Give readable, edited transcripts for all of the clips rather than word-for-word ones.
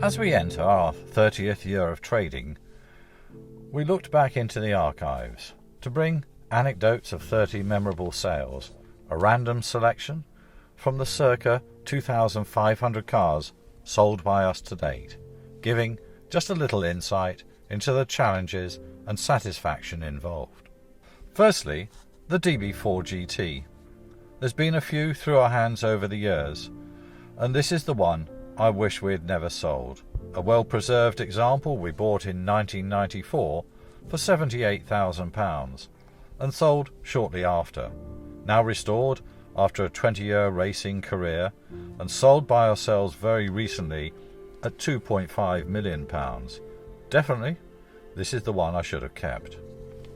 As we enter our 30th year of trading, we looked back into the archives to bring anecdotes of 30 memorable sales, a random selection from the circa 2,500 cars sold by us to date, giving just a little insight into the challenges and satisfaction involved. Firstly, the DB4 GT. There's been a few through our hands over the years, and this is the one I wish we had never sold. A well-preserved example we bought in 1994 for £78,000 and sold shortly after, now restored after a 20-year racing career and sold by ourselves very recently at £2.5 million. Definitely, this is the one I should have kept.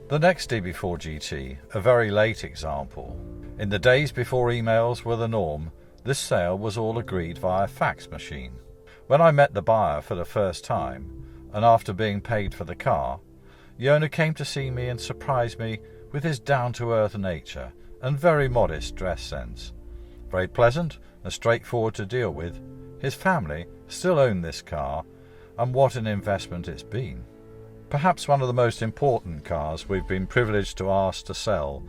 The next DB4 GT, a very late example. In the days before emails were the norm, this sale was all agreed via fax machine. When I met the buyer for the first time, and after being paid for the car, the owner came to see me and surprised me with his down-to-earth nature and very modest dress sense. Very pleasant and straightforward to deal with. His family still own this car, and what an investment it's been. Perhaps one of the most important cars we've been privileged to ask to sell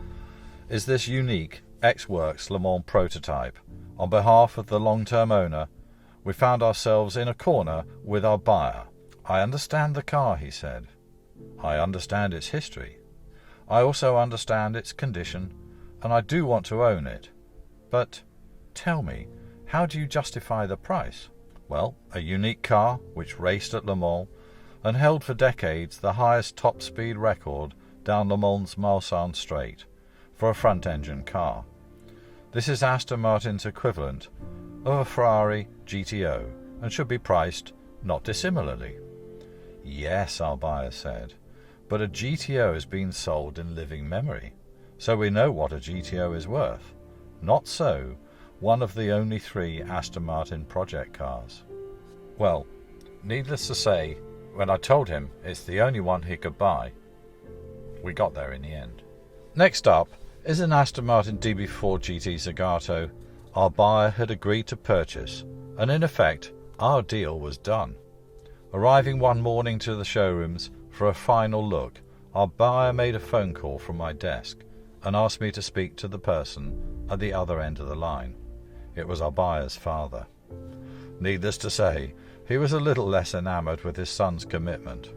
is this unique X-Works Le Mans prototype. On behalf of the long-term owner, we found ourselves in a corner with our buyer. "I understand the car," he said. "I understand its history. I also understand its condition, and I do want to own it. But tell me, how do you justify the price?" Well, a unique car which raced at Le Mans and held for decades the highest top speed record down Le Mans Mulsanne Straight for a front-engine car. This is Aston Martin's equivalent of a Ferrari GTO and should be priced not dissimilarly. "Yes," our buyer said, "but a GTO has been sold in living memory, so we know what a GTO is worth. Not so one of the only 3 Aston Martin project cars." Well, needless to say, when I told him it's the only one he could buy, we got there in the end. Next up is an Aston Martin DB4 GT Zagato our buyer had agreed to purchase, and in effect our deal was done. Arriving one morning to the showrooms for a final look, our buyer made a phone call from my desk and asked me to speak to the person at the other end of the line. It was our buyer's father. Needless to say, he was a little less enamoured with his son's commitment.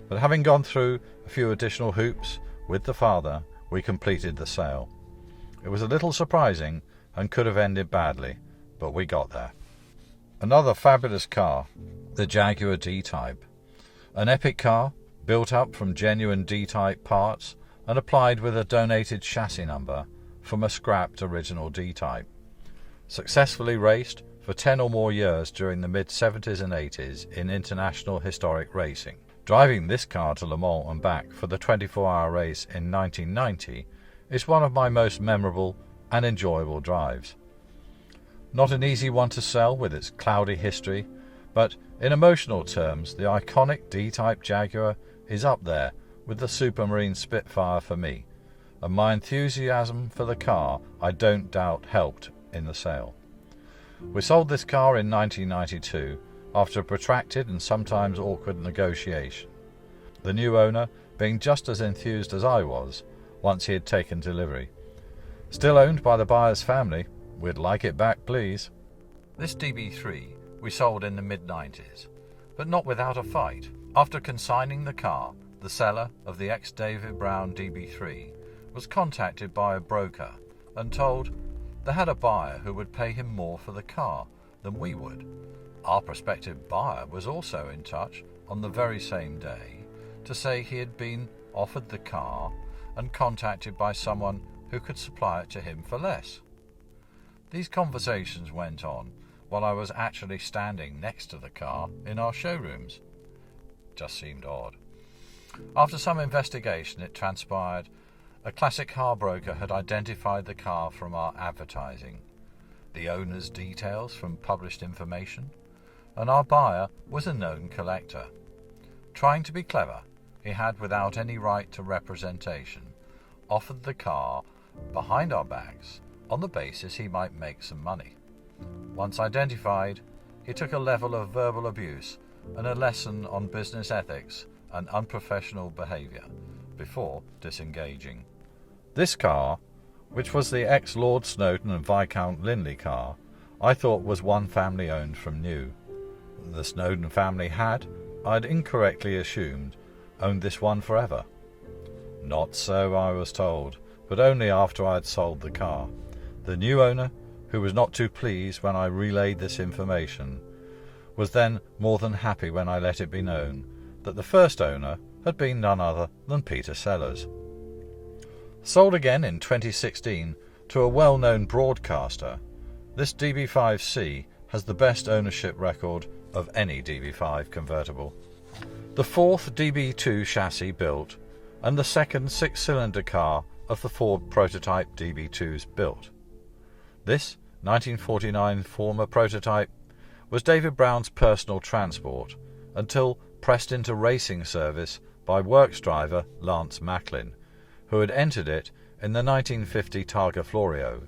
But having gone through a few additional hoops with the father, we completed the sale. It was a little surprising and could have ended badly, but we got there. Another fabulous car, the Jaguar D-Type. An epic car, built up from genuine D-Type parts and applied with a donated chassis number from a scrapped original D-Type. Successfully raced for 10 or more years during the mid-70s and 80s in international historic racing. Driving this car to Le Mans and back for the 24-hour race in 1990 is one of my most memorable and enjoyable drives. Not an easy one to sell with its cloudy history, but in emotional terms the iconic D-Type Jaguar is up there with the Supermarine Spitfire for me, and my enthusiasm for the car I don't doubt helped in the sale. We sold this car in 1992 after a protracted and sometimes awkward negotiation, the new owner being just as enthused as I was once he had taken delivery. Still owned by the buyer's family, we'd like it back, please. This DB3 we sold in the mid-90s, but not without a fight. After consigning the car, the seller of the ex-David Brown DB3 was contacted by a broker and told they had a buyer who would pay him more for the car than we would. Our prospective buyer was also in touch on the very same day to say he had been offered the car and contacted by someone who could supply it to him for less. These conversations went on while I was actually standing next to the car in our showrooms. Just seemed odd. After some investigation, it transpired a classic car broker had identified the car from our advertising, the owner's details from published information, and our buyer was a known collector. Trying to be clever, he had, without any right to representation, offered the car behind our backs on the basis he might make some money. Once identified, he took a level of verbal abuse and a lesson on business ethics and unprofessional behaviour before disengaging. This car, which was the ex-Lord Snowdon and Viscount Linley car, I thought was one family owned from new. The Snowdon family had, I'd incorrectly assumed, owned this one forever. Not so, I was told, but only after I had sold the car. The new owner, who was not too pleased when I relayed this information, was then more than happy when I let it be known that the first owner had been none other than Peter Sellers. Sold again in 2016 to a well-known broadcaster, this DB5C has the best ownership record of any DB5 convertible. The fourth DB2 chassis built, and the second six-cylinder car of the Ford prototype DB2s built. This 1949 former prototype was David Brown's personal transport until pressed into racing service by works driver Lance Macklin, who had entered it in the 1950 Targa Florio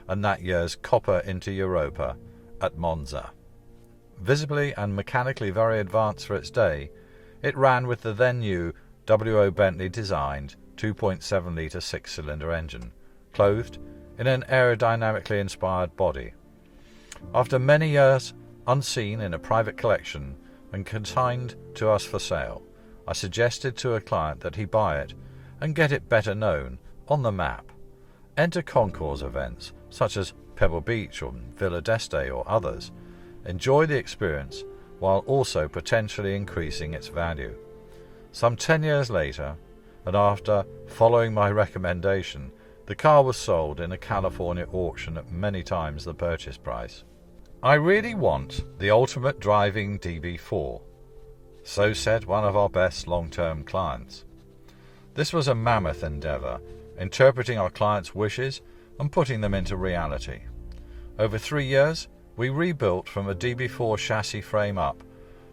and that year's Coppa into Europa at Monza. Visibly and mechanically very advanced for its day, it ran with the then new W.O. Bentley designed 2.7-litre six-cylinder engine, clothed in an aerodynamically inspired body. After many years unseen in a private collection and consigned to us for sale, I suggested to a client that he buy it and get it better known on the map. Enter concours events such as Pebble Beach or Villa d'Este or others. Enjoy the experience while also potentially increasing its value. Some 10 years later, and after following my recommendation, the car was sold in a California auction at many times the purchase price. I really want the ultimate driving DB4, so said one of our best long-term clients. This was a mammoth endeavour, interpreting our clients' wishes and putting them into reality. Over 3 years, we rebuilt from a DB4 chassis frame up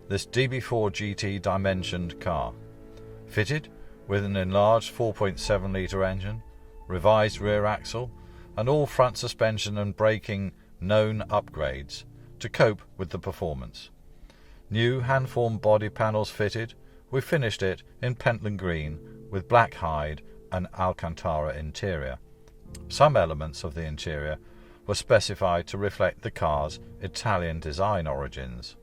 this DB4 GT dimensioned car, fitted with an enlarged 4.7-litre engine, revised rear axle, and all front suspension and braking known upgrades to cope with the performance. New hand-formed body panels fitted, we finished it in Pentland green with black hide and Alcantara interior. Some elements of the interior were specified to reflect the car's Italian design origins.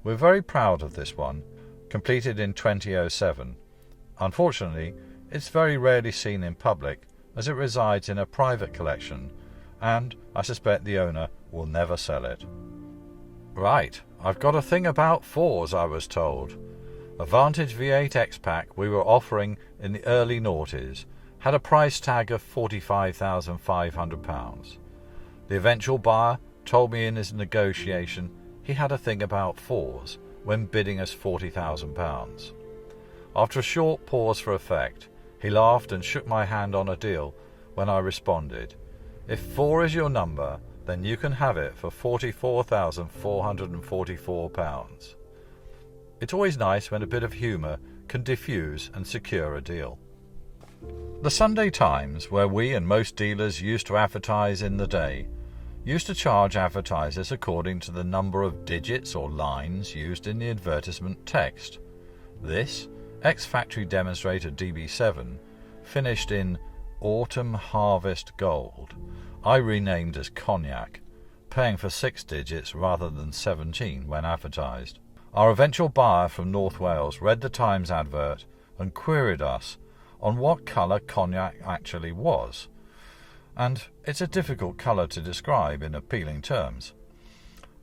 We're very proud of this one, completed in 2007. Unfortunately, it's very rarely seen in public as it resides in a private collection, and I suspect the owner will never sell it. Right, I've got a thing about fours, I was told. A Vantage V8 X-Pack we were offering in the early noughties had a price tag of £45,500. The eventual buyer told me in his negotiation he had a thing about fours when bidding us £40,000. After a short pause for effect, he laughed and shook my hand on a deal when I responded, "If 4 is your number, then you can have it for £44,444. It's always nice when a bit of humour can diffuse and secure a deal. The Sunday Times, where we and most dealers used to advertise in the day, used to charge advertisers according to the number of digits or lines used in the advertisement text. This ex-factory demonstrator DB7, finished in Autumn Harvest Gold, I renamed as Cognac, paying for 6 digits rather than 17 when advertised. Our eventual buyer from North Wales read the Times advert and queried us on what colour cognac actually was, and it's a difficult colour to describe in appealing terms.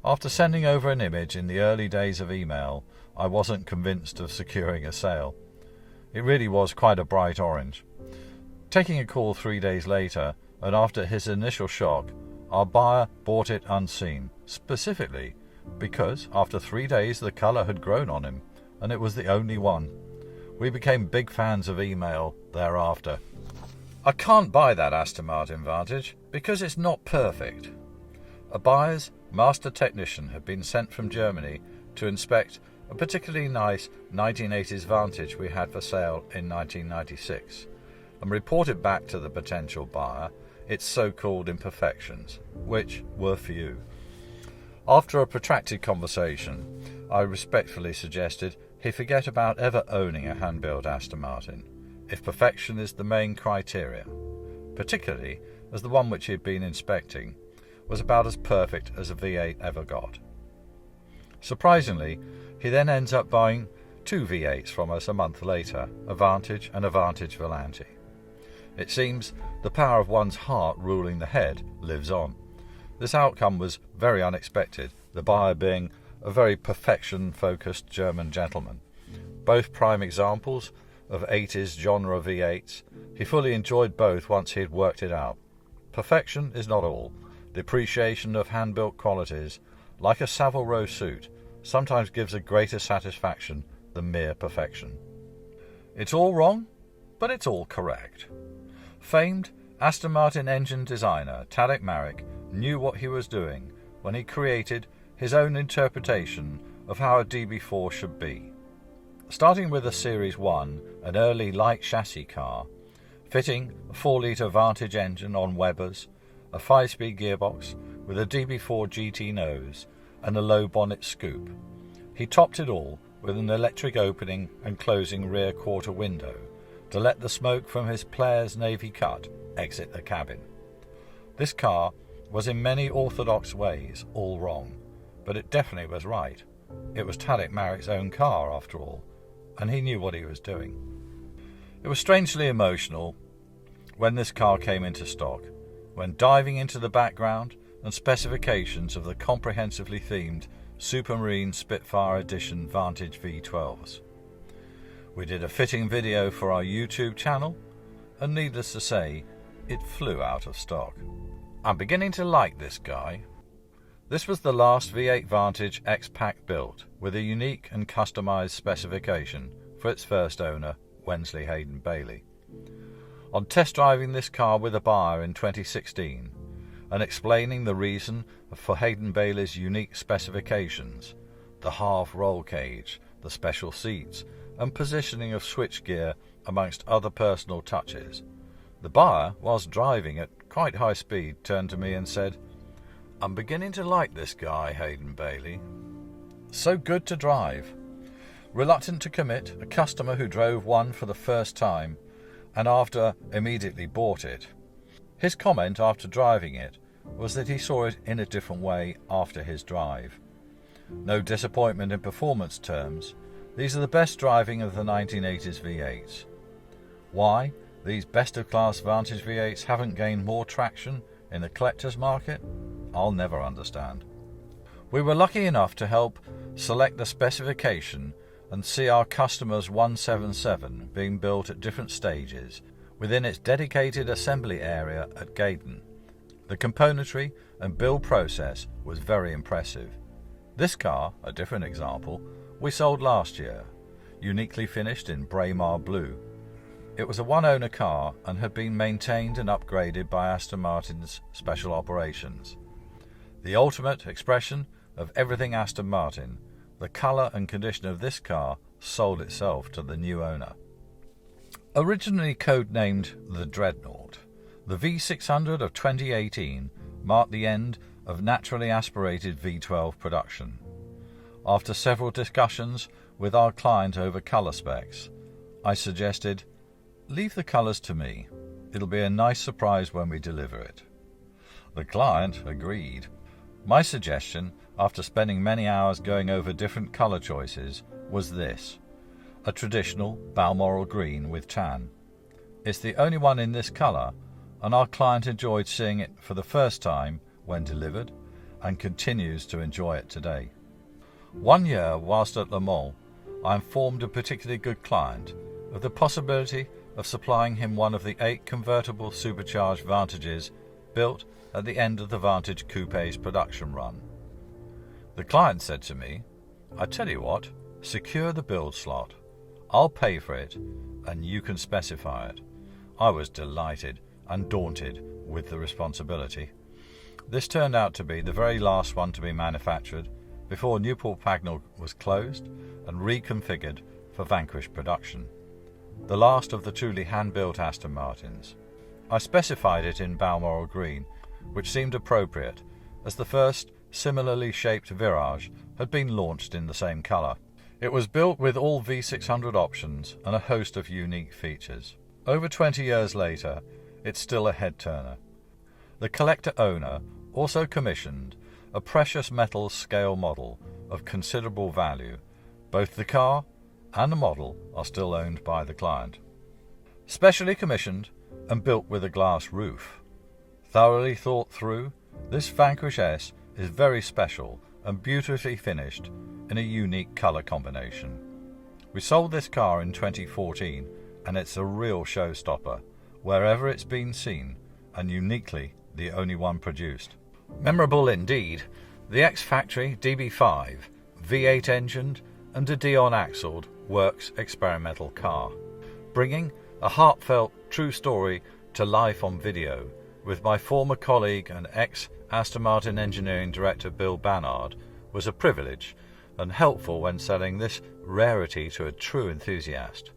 After sending over an image in the early days of email, I wasn't convinced of securing a sale. It really was quite a bright orange. Taking a call 3 days later, and after his initial shock, our buyer bought it unseen, specifically because after 3 days the colour had grown on him, and it was the only one. We became big fans of email thereafter. I can't buy that Aston Martin Vantage because it's not perfect. A buyer's master technician had been sent from Germany to inspect a particularly nice 1980s Vantage we had for sale in 1996 and reported back to the potential buyer its so-called imperfections, which were few. After a protracted conversation, I respectfully suggested he forget about ever owning a hand-built Aston Martin, if perfection is the main criteria, particularly as the one which he had been inspecting was about as perfect as a V8 ever got. Surprisingly, he then ends up buying two V8s from us a month later, a Vantage and a Vantage Volante. It seems the power of one's heart ruling the head lives on. This outcome was very unexpected, the buyer being a very perfection-focused German gentleman. Both prime examples of 80s genre V8s, he fully enjoyed both once he had worked it out. Perfection is not all. The appreciation of hand-built qualities, like a Savile Row suit, sometimes gives a greater satisfaction than mere perfection. It's all wrong, but it's all correct. Famed Aston Martin engine designer Tadek Marek knew what he was doing when he created his own interpretation of how a DB4 should be. Starting with a Series 1, an early light chassis car, fitting a 4-litre Vantage engine on Webers, a 5-speed gearbox with a DB4 GT nose and a low bonnet scoop. He topped it all with an electric opening and closing rear quarter window to let the smoke from his Player's Navy cut exit the cabin. This car was in many orthodox ways all wrong, but it definitely was right. It was Tadek Marek's own car, after all, and he knew what he was doing. It was strangely emotional when this car came into stock, when diving into the background and specifications of the comprehensively themed Supermarine Spitfire Edition Vantage V12s. We did a fitting video for our YouTube channel, and needless to say, it flew out of stock. I'm beginning to like this guy. This was the last V8 Vantage X-Pack built, with a unique and customised specification for its first owner, Wensley Hayden Bailey. On test driving this car with a buyer in 2016, and explaining the reason for Hayden Bailey's unique specifications, the half roll cage, the special seats, and positioning of switchgear amongst other personal touches, the buyer, whilst driving at quite high speed, turned to me and said, "I'm beginning to like this guy, Hayden Bailey. So good to drive." Reluctant to commit, a customer who drove one for the first time and after immediately bought it. His comment after driving it was that he saw it in a different way after his drive. No disappointment in performance terms. These are the best driving of the 1980s V8s. Why these best-of-class Vantage V8s haven't gained more traction in the collector's market, I'll never understand. We were lucky enough to help select the specification and see our customer's 177 being built at different stages within its dedicated assembly area at Gaydon. The componentry and build process was very impressive. This car, a different example, we sold last year, uniquely finished in Braemar blue. It was a one-owner car and had been maintained and upgraded by Aston Martin's Special Operations. The ultimate expression of everything Aston Martin, the colour and condition of this car sold itself to the new owner. Originally codenamed the Dreadnought, the V600 of 2018 marked the end of naturally aspirated V12 production. After several discussions with our client over colour specs, I suggested, "Leave the colours to me. It'll be a nice surprise when we deliver it." The client agreed. My suggestion, after spending many hours going over different colour choices, was this: a traditional Balmoral green with tan. It's the only one in this colour, and our client enjoyed seeing it for the first time when delivered, and continues to enjoy it today. 1 year whilst at Le Mans, I informed a particularly good client of the possibility of supplying him one of the 8 convertible supercharged Vantages built at the end of the Vantage Coupe's production run. The client said to me, "I tell you what, secure the build slot. I'll pay for it, and you can specify it." I was delighted and daunted with the responsibility. This turned out to be the very last one to be manufactured before Newport Pagnell was closed and reconfigured for Vanquish production. The last of the truly hand-built Aston Martins. I specified it in Balmoral green, which seemed appropriate, as the first similarly shaped Virage had been launched in the same colour. It was built with all V600 options and a host of unique features. Over 20 years later, it's still a head-turner. The collector owner also commissioned a precious metals scale model of considerable value. Both the car and the model are still owned by the client. Specially commissioned and built with a glass roof. Thoroughly thought through, this Vanquish S is very special and beautifully finished in a unique colour combination. We sold this car in 2014 and it's a real showstopper wherever it's been seen, and uniquely the only one produced. Memorable indeed, the ex-factory DB5 V8 engined and a Dion-axled works experimental car, bringing a heartfelt true story to life on video with my former colleague and ex-Aston Martin engineering director Bill Bannard was a privilege and helpful when selling this rarity to a true enthusiast.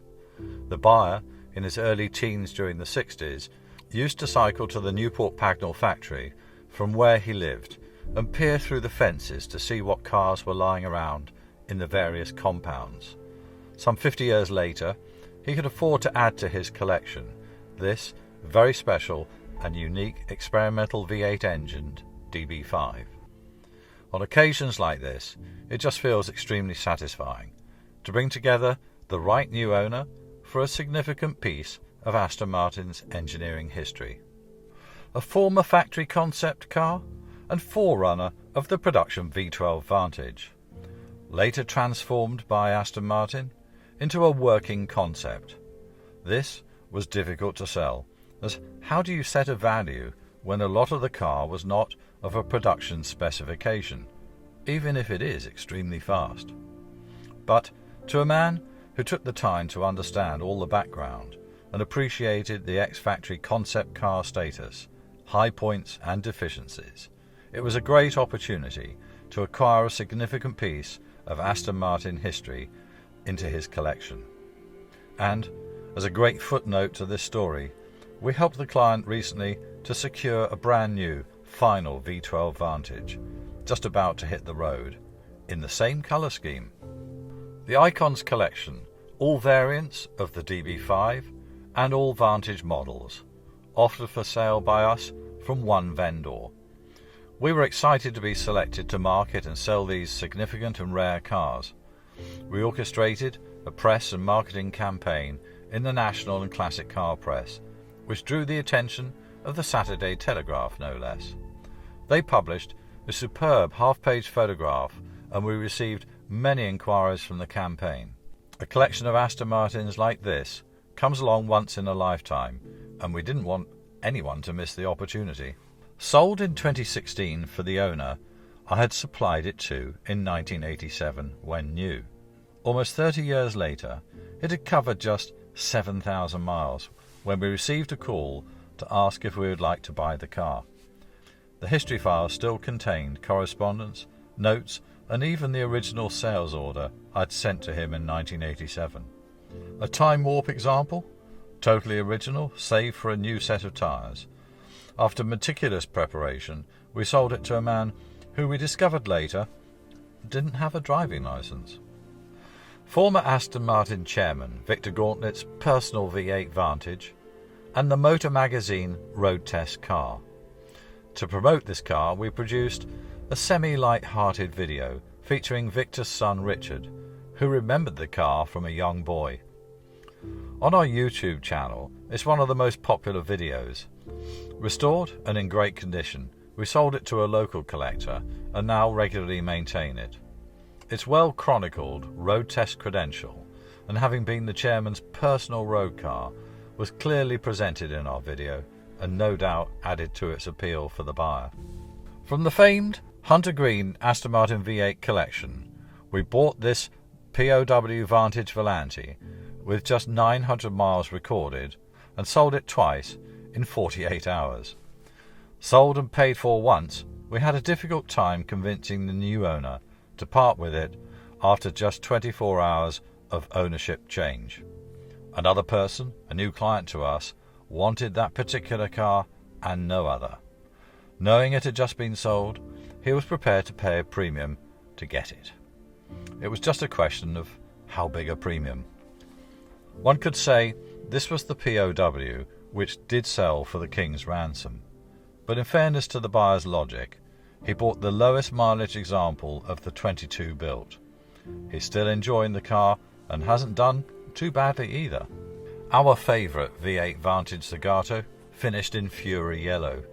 The buyer, in his early teens during the 60s, used to cycle to the Newport Pagnell factory from where he lived and peer through the fences to see what cars were lying around in the various compounds. Some 50 years later, he could afford to add to his collection this very special and unique experimental V8 engined DB5. On occasions like this, it just feels extremely satisfying to bring together the right new owner for a significant piece of Aston Martin's engineering history. A former factory concept car and forerunner of the production V12 Vantage, later transformed by Aston Martin into a working concept. This was difficult to sell, as how do you set a value when a lot of the car was not of a production specification, even if it is extremely fast? But to a man who took the time to understand all the background and appreciated the ex-factory concept car status, high points and deficiencies, it was a great opportunity to acquire a significant piece of Aston Martin history into his collection. And, as a great footnote to this story, we helped the client recently to secure a brand new final V12 Vantage, just about to hit the road, in the same colour scheme. The Icons collection, all variants of the DB5 and all Vantage models, offered for sale by us from one vendor. We were excited to be selected to market and sell these significant and rare cars. We orchestrated a press and marketing campaign in the national and classic car press, which drew the attention of the Saturday Telegraph no less. They published a superb half-page photograph and we received many inquiries from the campaign. A collection of Aston Martins like this comes along once in a lifetime, and we didn't want anyone to miss the opportunity. Sold in 2016 for the owner I had supplied it to in 1987 when new. Almost 30 years later, it had covered just 7,000 miles when we received a call to ask if we would like to buy the car. The history file still contained correspondence, notes, and even the original sales order I'd sent to him in 1987. A time warp example? Totally original, save for a new set of tyres. After meticulous preparation, we sold it to a man who we discovered later didn't have a driving licence. Former Aston Martin chairman Victor Gauntlet's personal V8 Vantage and the Motor Magazine road test car. To promote this car, we produced a semi-light-hearted video featuring Victor's son Richard, who remembered the car from a young boy. On our YouTube channel, it's one of the most popular videos. Restored and in great condition, we sold it to a local collector and now regularly maintain it. Its well-chronicled road test credential, and having been the chairman's personal road car, was clearly presented in our video and no doubt added to its appeal for the buyer. From the famed Hunter Green Aston Martin V8 collection, we bought this POW Vantage Volante with just 900 miles recorded and sold it twice in 48 hours. Sold and paid for once, we had a difficult time convincing the new owner to part with it after just 24 hours of ownership change. Another person, a new client to us, wanted that particular car and no other. Knowing it had just been sold, he was prepared to pay a premium to get it. It was just a question of how big a premium. One could say this was the POW which did sell for the king's ransom, but in fairness to the buyer's logic, he bought the lowest mileage example of the 22 built. He's still enjoying the car and hasn't done too badly either. Our favourite V8 Vantage Zagato finished in Fury Yellow.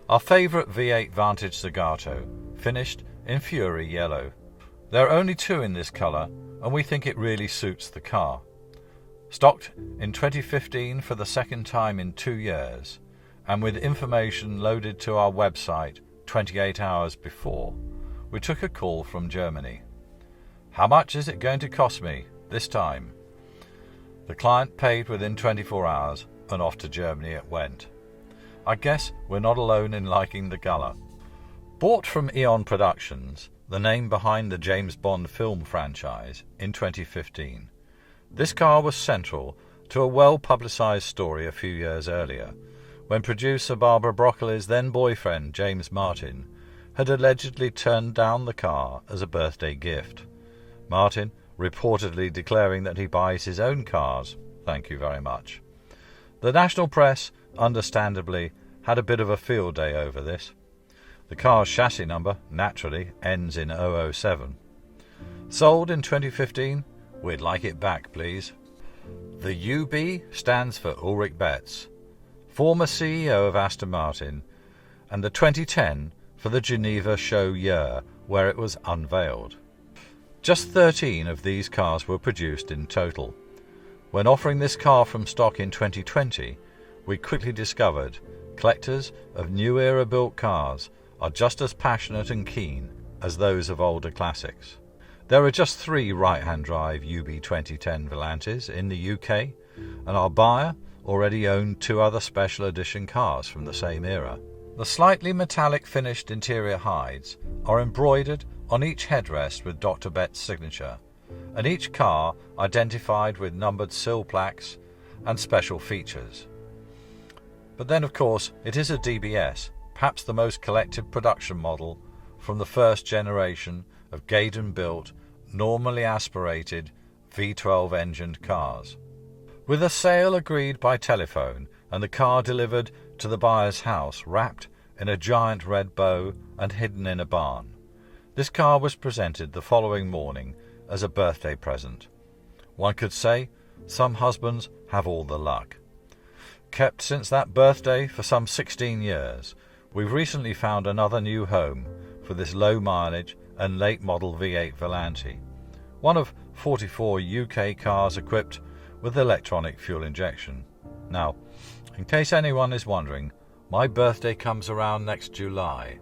Our favourite V8 Vantage Zagato finished in Fury Yellow. There are only two in this colour, and we think it really suits the car. Stocked in 2015 for the second time in 2 years, and with information loaded to our website 28 hours before, we took a call from Germany. How much is it going to cost me this time? The client paid within 24 hours, and off to Germany it went. I guess we're not alone in liking the colour. Bought from Eon Productions, the name behind the James Bond film franchise, in 2015, this car was central to a well-publicised story a few years earlier, when producer Barbara Broccoli's then-boyfriend James Martin had allegedly turned down the car as a birthday gift. Martin reportedly declaring that he buys his own cars, thank you very much. The national press, understandably, had a bit of a field day over this. The car's chassis number, naturally, ends in 007. Sold in 2015, we'd like it back, please. The UB stands for Ulrich Betz, former CEO of Aston Martin, and the 2010 for the Geneva show year where it was unveiled. Just 13 of these cars were produced in total. When offering this car from stock in 2020, we quickly discovered collectors of new era built cars are just as passionate and keen as those of older classics. There are just 3 right-hand drive UB 2010 Volantes in the UK, and our buyer already owned 2 other special edition cars from the same era. The slightly metallic finished interior hides are embroidered on each headrest with Dr. Betts' signature, and each car identified with numbered sill plaques and special features. But then, of course, it is a DBS, perhaps the most collected production model from the first generation of Gaydon-built, normally aspirated V12 engined cars. With a sale agreed by telephone and the car delivered to the buyer's house wrapped in a giant red bow and hidden in a barn, this car was presented the following morning as a birthday present. One could say some husbands have all the luck. Kept since that birthday for some 16 years, we've recently found another new home for this low mileage and late model V8 Volante, one of 44 UK cars equipped with electronic fuel injection. Now, in case anyone is wondering, my birthday comes around next July,